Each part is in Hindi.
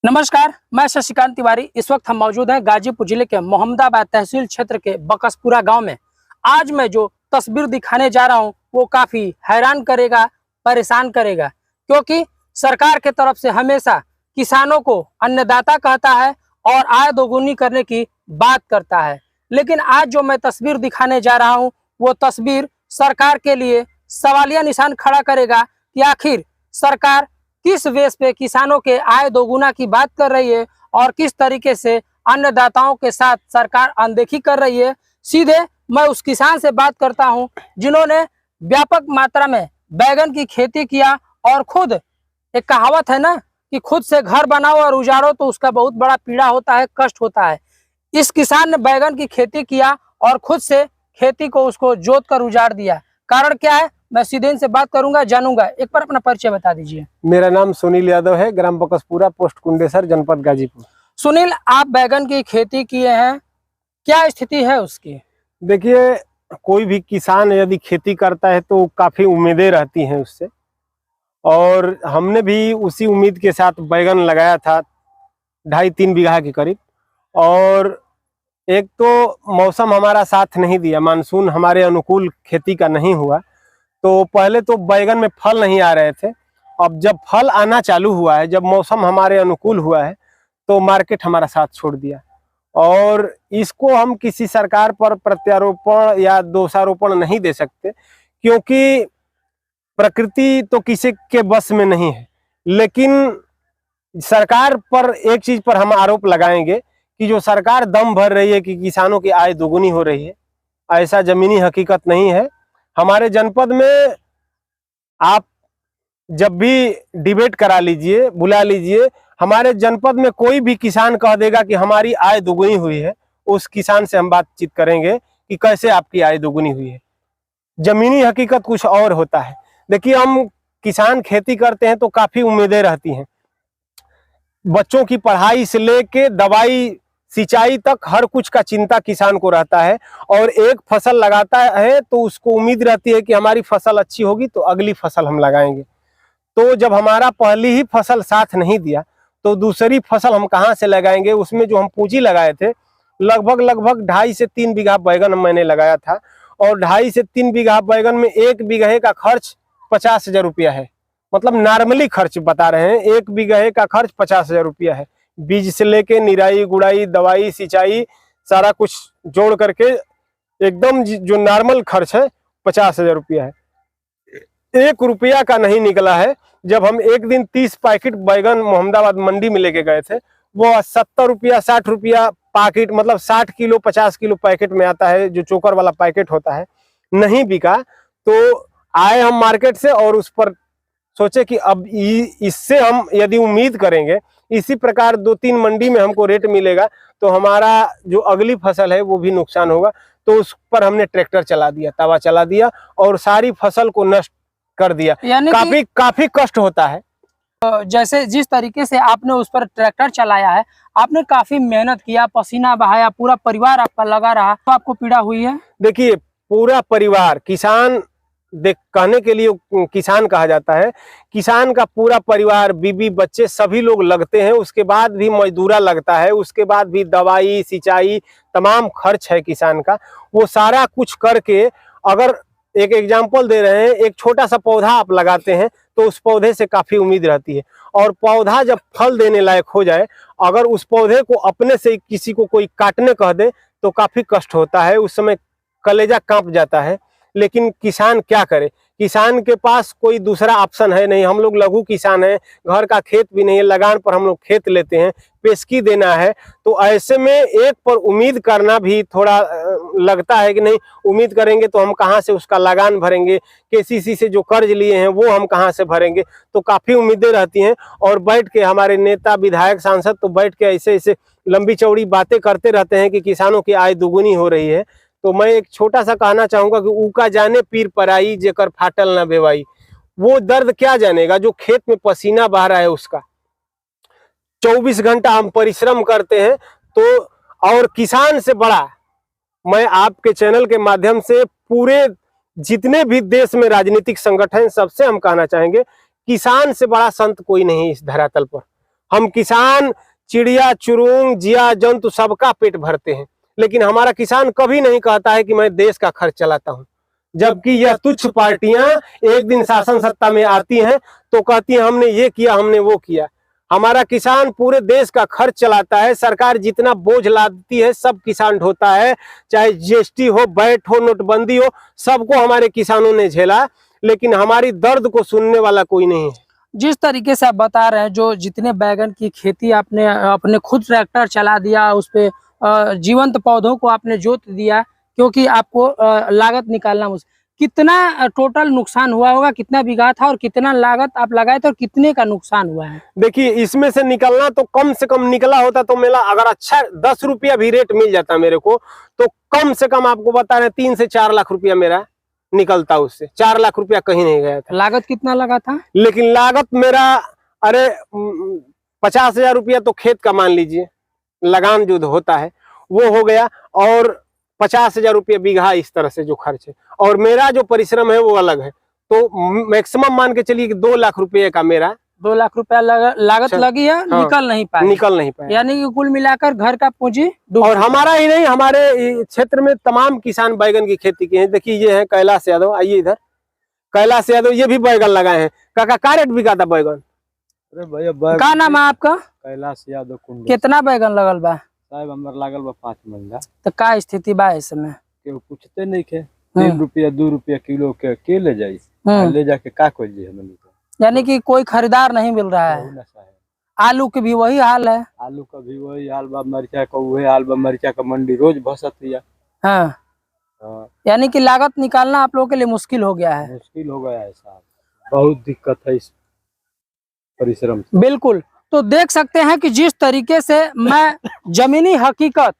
नमस्कार, मैं शशिकांत तिवारी। इस वक्त हम मौजूद हैं गाजीपुर जिले के मोहम्मदाबाद तहसील क्षेत्र के बकसपुरा गांव में। आज मैं जो तस्वीर दिखाने जा रहा हूं वो काफी हैरान करेगा, परेशान करेगा, क्योंकि सरकार के तरफ से हमेशा किसानों को अन्नदाता कहता है और आय दोगुनी करने की बात करता है। लेकिन आज जो मैं तस्वीर दिखाने जा रहा हूँ वो तस्वीर सरकार के लिए सवालिया निशान खड़ा करेगा कि आखिर सरकार किस बेस पे किसानों के आय दोगुना की बात कर रही है और किस तरीके से अन्नदाताओं के साथ सरकार अनदेखी कर रही है। सीधे मैं उस किसान से बात करता हूं जिन्होंने व्यापक मात्रा में बैगन की खेती किया और खुद एक कहावत है ना कि खुद से घर बनाओ और उजाड़ो तो उसका बहुत बड़ा पीड़ा होता है, कष्ट होता है। इस किसान ने बैगन की खेती किया और खुद से खेती को उसको जोत कर उजाड़ दिया। कारण क्या है, मैं सीधे इनसे बात करूंगा, जानूंगा। एक बार अपना परिचय बता दीजिए। मेरा नाम सुनील यादव है, ग्राम बकसपुरा, पोस्ट कुंडेसर, जनपद गाजीपुर। सुनील, आप बैगन की खेती किए हैं, क्या स्थिति है उसकी? देखिए, कोई भी किसान यदि खेती करता है तो काफी उम्मीदें रहती हैं उससे, और हमने भी उसी उम्मीद के साथ बैगन लगाया था 2.5-3 बीघा के करीब। और एक तो मौसम हमारा साथ नहीं दिया, मानसून हमारे अनुकूल खेती का नहीं हुआ, तो पहले तो बैगन में फल नहीं आ रहे थे। अब जब फल आना चालू हुआ है, जब मौसम हमारे अनुकूल हुआ है, तो मार्केट हमारा साथ छोड़ दिया। और इसको हम किसी सरकार पर प्रत्यारोपण या दोषारोपण नहीं दे सकते, क्योंकि प्रकृति तो किसी के बस में नहीं है। लेकिन सरकार पर एक चीज पर हम आरोप लगाएंगे कि जो सरकार दम भर रही है कि किसानों की आय दोगुनी हो रही है, ऐसा जमीनी हकीकत नहीं है। हमारे जनपद में आप जब भी डिबेट करा लीजिए, बुला लीजिए, हमारे जनपद में कोई भी किसान कह देगा कि हमारी आय दोगुनी हुई है, उस किसान से हम बातचीत करेंगे कि कैसे आपकी आय दोगुनी हुई है। जमीनी हकीकत कुछ और होता है। देखिए, हम किसान खेती करते हैं तो काफी उम्मीदें रहती हैं। बच्चों की पढ़ाई से लेके दवाई, सिंचाई तक हर कुछ का चिंता किसान को रहता है। और एक फसल लगाता है तो उसको उम्मीद रहती है कि हमारी फसल अच्छी होगी तो अगली फसल हम लगाएंगे। तो जब हमारा पहली ही फसल साथ नहीं दिया तो दूसरी फसल हम कहाँ से लगाएंगे। उसमें जो हम पूंजी लगाए थे, लगभग 2.5 से 3 बीघा बैगन मैंने लगाया था, और 2.5 से 3 बीघा बैगन में 1 बीघे का खर्च 50,000 रुपया है। मतलब नॉर्मली खर्च बता रहे हैं, 1 बीघे का खर्च 50,000 रुपया है। बीज से लेके निराई गुड़ाई, दवाई, सिंचाई, सारा कुछ जोड़ करके एकदम जो नॉर्मल खर्च है 50,000 रुपया है। 1 रुपया का नहीं निकला है। जब हम एक दिन 30 पैकेट बैगन मोहम्मदाबाद मंडी में लेके गए थे, वो 70 रुपया 60 रुपया पैकेट, मतलब 60 किलो 50 किलो पैकेट में आता है, जो चोकर वाला पैकेट होता है, नहीं बिका। तो आए हम मार्केट से और उस पर सोचे कि अब इससे हम यदि उम्मीद करेंगे इसी प्रकार 2-3 मंडी में हमको रेट मिलेगा तो हमारा जो अगली फसल है वो भी नुकसान होगा। तो उस पर हमने ट्रैक्टर चला दिया, तवा चला दिया और सारी फसल को नष्ट कर दिया। यानी काफी कष्ट होता है। जैसे जिस तरीके से आपने उस पर ट्रैक्टर चलाया है, आपने काफी मेहनत किया, पसीना बहाया, पूरा परिवार आपका लगा रहा, तो आपको पीड़ा हुई है? देखिए, पूरा परिवार, किसान कहने के लिए किसान कहा जाता है, किसान का पूरा परिवार, बीबी बच्चे सभी लोग लगते हैं। उसके बाद भी मजदूरा लगता है, उसके बाद भी दवाई, सिंचाई, तमाम खर्च है किसान का। वो सारा कुछ करके, अगर एक एग्जाम्पल दे रहे हैं, एक छोटा सा पौधा आप लगाते हैं तो उस पौधे से काफी उम्मीद रहती है, और पौधा जब फल देने लायक हो जाए, अगर उस पौधे को अपने से किसी को कोई काटने कह दे तो काफी कष्ट होता है, उस समय कलेजा कांप जाता है। लेकिन किसान क्या करे, किसान के पास कोई दूसरा ऑप्शन है नहीं। हम लोग लघु किसान हैं, घर का खेत भी नहीं है, लगान पर हम लोग खेत लेते हैं, पेशगी देना है। तो ऐसे में एक पर उम्मीद करना भी थोड़ा लगता है कि नहीं, उम्मीद करेंगे तो हम कहाँ से उसका लगान भरेंगे, केसीसी से जो कर्ज लिए हैं वो हम कहाँ से भरेंगे। तो काफ़ी उम्मीदें रहती हैं। और बैठ के हमारे नेता, विधायक, सांसद तो बैठ के ऐसे ऐसे लंबी चौड़ी बातें करते रहते हैं कि किसानों की आय दोगुनी हो रही है। तो मैं एक छोटा सा कहना चाहूंगा कि ऊका जाने पीर पराई, जेकर फाटल ना बेवाई। वो दर्द क्या जानेगा जो खेत में पसीना बह रहा है उसका। 24 घंटा हम परिश्रम करते हैं। तो और किसान से बड़ा, मैं आपके चैनल के माध्यम से पूरे जितने भी देश में राजनीतिक संगठन, सबसे हम कहना चाहेंगे, किसान से बड़ा संत कोई नहीं इस धरातल पर। हम किसान चिड़िया चुरुंग जिया जंतु सबका पेट भरते हैं, लेकिन हमारा किसान कभी नहीं कहता है कि मैं देश का खर्च चलाता हूँ। जबकि यह तुच्छ पार्टियां एक दिन शासन सत्ता में आती हैं तो कहती हैं हमने ये किया हमने वो किया। हमारा किसान पूरे देश का खर्च चलाता है। सरकार जितना बोझ लादती है सब किसान ढोता है, चाहे जीएसटी हो, वैट हो, नोटबंदी हो, सबको हमारे किसानों ने झेला, लेकिन हमारी दर्द को सुनने वाला कोई नहीं है। जिस तरीके से आप बता रहे हैं, जो जितने बैगन की खेती आपने अपने खुद ट्रैक्टर चला दिया, उस पे जीवंत पौधों को आपने जोत दिया, क्योंकि आपको लागत निकालना मुश्किल। कितना टोटल नुकसान हुआ होगा, कितना बीघा था और कितना लागत आप लगाए थे और कितने का नुकसान हुआ है? देखिए, इसमें से निकलना तो कम से कम निकला होता तो मेरा अगर अच्छा 10 रुपया भी रेट मिल जाता मेरे को, तो कम से कम आपको बता रहे 3 से 4 लाख रुपया मेरा निकलता। उससे 4 लाख रुपया कहीं नहीं गया था। लागत कितना लगा था? लेकिन लागत मेरा अरे 50,000 रुपया तो खेत का मान लीजिए, लगान जो होता है वो हो गया, और 50,000 रुपया बीघा इस तरह से जो खर्च है, और मेरा जो परिश्रम है वो अलग है। तो मैक्सिमम मान के चलिए कि 2 लाख रुपये का मेरा 2 लाख रुपया लागत लगी है। हाँ, निकल नहीं पाया। यानी कि कुल मिलाकर घर का पूंजी डूब। और हमारा ही नहीं, हमारे क्षेत्र में तमाम किसान बैगन की खेती किए हैं। देखिए ये है कैलाश यादव, आइए इधर। कैलाश यादव ये भी बैगन लगाए हैं। काका क्या रेट बिका था बैगन? अरे भैया का नाम है आपका? कैलाश यादव कुंड। कितना बैगन लगल बा साहब? हमर लागल बा 5 महीना। तो का स्थिति बा इस समय? केहू पूछते नहीं के 3 रुपया 2 रुपया किलो के ले जाई, ले जाके का कोई जी हमनी को। यानी कि कोई खरीदार नहीं मिल रहा है। आलू के भी वही हाल है। आलू का भी वही हाल बा, मरचा का वही हाल बा। मरचा का मंडी रोज भसत है। हाँ। यानी कि लागत निकालना आप लोगों के लिए मुश्किल हो गया है। मुश्किल हो गया है साहब, बहुत दिक्कत है इस परिश्रम से। बिल्कुल। तो देख सकते हैं कि जिस तरीके से मैं जमीनी हकीकत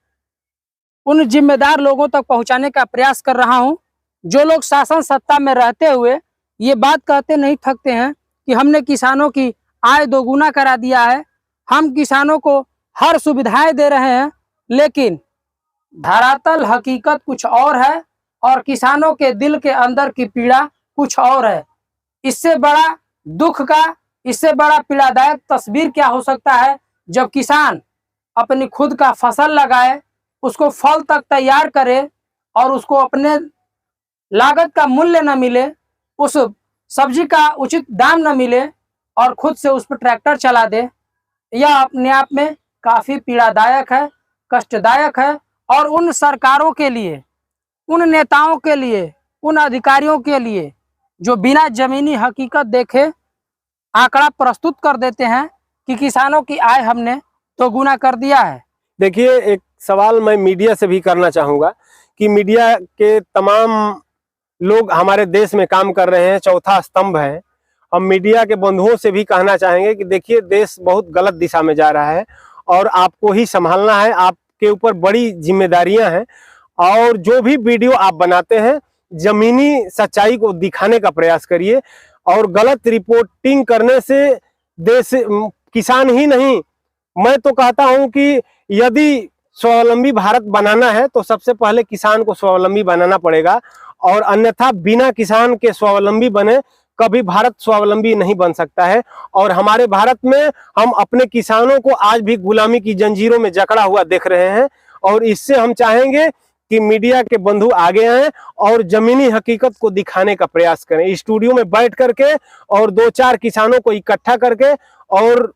उन जिम्मेदार लोगों तक पहुंचाने का प्रयास कर रहा हूं, जो लोग शासन सत्ता में रहते हुए ये बात कहते नहीं थकते हैं कि हमने किसानों की आय दोगुना करा दिया है, हम किसानों को हर सुविधाएं दे रहे हैं, लेकिन धरातल हकीकत कुछ और है और किसानों के दिल के अंदर की पीड़ा कुछ और है। इससे बड़ा दुख का, इससे बड़ा पीड़ादायक तस्वीर क्या हो सकता है, जब किसान अपनी खुद का फसल लगाए, उसको फल तक तैयार करे और उसको अपने लागत का मूल्य न मिले, उस सब्जी का उचित दाम न मिले और खुद से उस पर ट्रैक्टर चला दे। यह अपने आप में काफी पीड़ादायक है, कष्टदायक है। और उन सरकारों के लिए, उन नेताओं के लिए, उन अधिकारियों के लिए जो बिना जमीनी हकीकत देखे आंकड़ा प्रस्तुत कर देते हैं कि किसानों की आय हमने दोगुना कर दिया है। देखिए, एक सवाल मैं मीडिया से भी करना चाहूँगा कि मीडिया के तमाम लोग हमारे देश में काम कर रहे हैं, चौथा स्तंभ है। हम मीडिया के बंधुओं से भी कहना चाहेंगे कि देखिए, देश बहुत गलत दिशा में जा रहा है और आपको ही संभालना है। आपके ऊपर बड़ी जिम्मेदारियां हैं, और जो भी वीडियो आप बनाते हैं जमीनी सच्चाई को दिखाने का प्रयास करिए। और गलत रिपोर्टिंग करने से देश किसान ही नहीं, मैं तो कहता हूं कि यदि स्वावलंबी भारत बनाना है तो सबसे पहले किसान को स्वावलंबी बनाना पड़ेगा, और अन्यथा बिना किसान के स्वावलंबी बने कभी भारत स्वावलंबी नहीं बन सकता है। और हमारे भारत में हम अपने किसानों को आज भी गुलामी की जंजीरों में जकड़ा हुआ देख रहे हैं, और इससे हम चाहेंगे कि मीडिया के बंधु आगे आएं और जमीनी हकीकत को दिखाने का प्रयास करें। स्टूडियो में बैठ करके और 2-4 किसानों को इकट्ठा करके और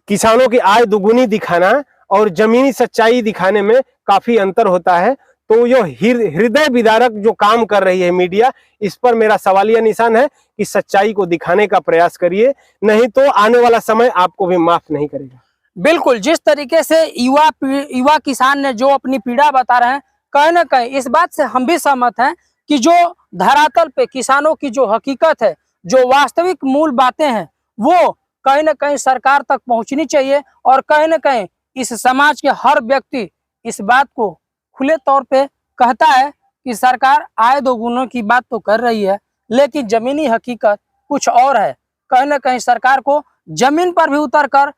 किसानों की आय दुगुनी दिखाना और जमीनी सच्चाई दिखाने में काफी अंतर होता है। तो जो हृदय विदारक जो काम कर रही है मीडिया, इस पर मेरा सवालिया निशान है कि सच्चाई को दिखाने का प्रयास करिए, नहीं तो आने वाला समय आपको भी माफ नहीं करेगा। बिल्कुल। जिस तरीके से युवा किसान ने जो अपनी पीड़ा बता रहे हैं, कहीं ना कहीं इस बात से हम भी सहमत हैं कि जो धरातल पे किसानों की जो हकीकत है, जो वास्तविक मूल बातें हैं, वो कहीं ना कहीं सरकार तक पहुंचनी चाहिए। और कहीं ना कहीं इस समाज के हर व्यक्ति इस बात को खुले तौर पे कहता है कि सरकार आय दोगुनों की बात तो कर रही है, लेकिन जमीनी हकीकत कुछ और है। कहीं ना कहीं सरकार को जमीन पर भी उतर कर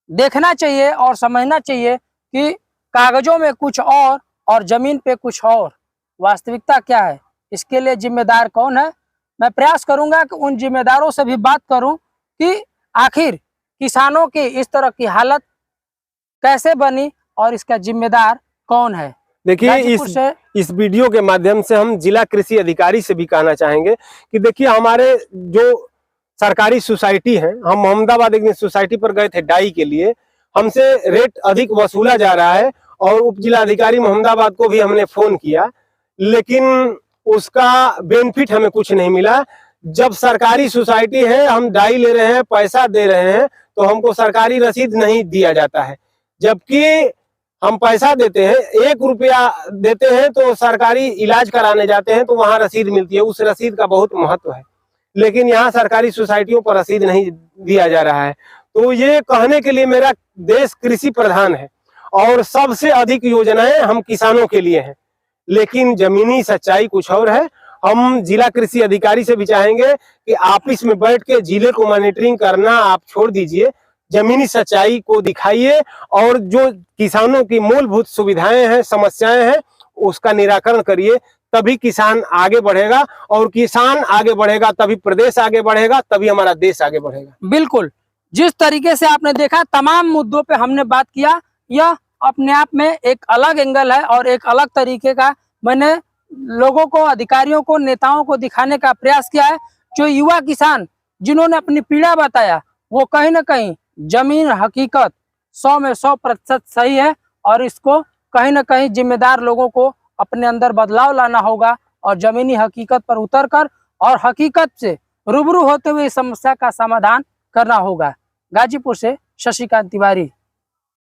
देखना चाहिए और समझना चाहिए कि कागजों में कुछ और जमीन पे कुछ और, वास्तविकता क्या है, इसके लिए जिम्मेदार कौन है। मैं प्रयास करूंगा कि उन जिम्मेदारों से भी बात करूं कि आखिर किसानों की इस तरह की हालत कैसे बनी और इसका जिम्मेदार कौन है? देखिए, गाजीपुर से इस वीडियो के माध्यम से हम जिला कृषि अधिकारी से भी कहना चाहेंगे कि देखिए, हमारे जो सरकारी सोसाइटी है, हम मोहम्मदाबाद एक दिन सोसाइटी पर गए थे डाई के लिए, हमसे रेट अधिक वसूला जा रहा है और उप जिला अधिकारी मोहम्मदाबाद को भी हमने फोन किया, लेकिन उसका बेनिफिट हमें कुछ नहीं मिला। जब सरकारी सोसाइटी है, हम डाई ले रहे हैं, पैसा दे रहे हैं, तो हमको सरकारी रसीद नहीं दिया जाता है। जबकि हम पैसा देते हैं, 1 रुपया देते हैं तो सरकारी इलाज कराने जाते हैं तो वहां रसीद मिलती है, उस रसीद का बहुत महत्व है। लेकिन यहाँ सरकारी सोसाइटियों पर रसीद नहीं दिया जा रहा है। तो ये कहने के लिए मेरा देश कृषि प्रधान है और सबसे अधिक योजनाएं हम किसानों के लिए हैं, लेकिन जमीनी सच्चाई कुछ और है। हम जिला कृषि अधिकारी से भी चाहेंगे कि ऑफिस में बैठ के जिले को मॉनिटरिंग करना आप छोड़ दीजिए, जमीनी सच्चाई को दिखाइए और जो किसानों की मूलभूत सुविधाएं हैं, समस्याएं हैं, उसका निराकरण करिए। तभी किसान आगे बढ़ेगा और किसान आगे बढ़ेगा तभी प्रदेश आगे बढ़ेगा, तभी हमारा देश आगे बढ़ेगा। बिल्कुल, जिस तरीके से आपने देखा तमाम मुद्दों पे हमने बात किया, यह अपने आप में एक अलग एंगल है और एक अलग तरीके का मैंने लोगों को, अधिकारियों को, नेताओं को दिखाने का प्रयास किया है। जो युवा किसान जिन्होंने अपनी पीड़ा बताया, वो कहीं ना कहीं जमीन हकीकत 100 में 100% सही है और इसको कहीं ना कहीं जिम्मेदार लोगों को अपने अंदर बदलाव लाना होगा और जमीनी हकीकत पर उतरकर और हकीकत से रूबरू होते हुए इस समस्या का समाधान करना होगा। गाजीपुर से शशिकांत तिवारी।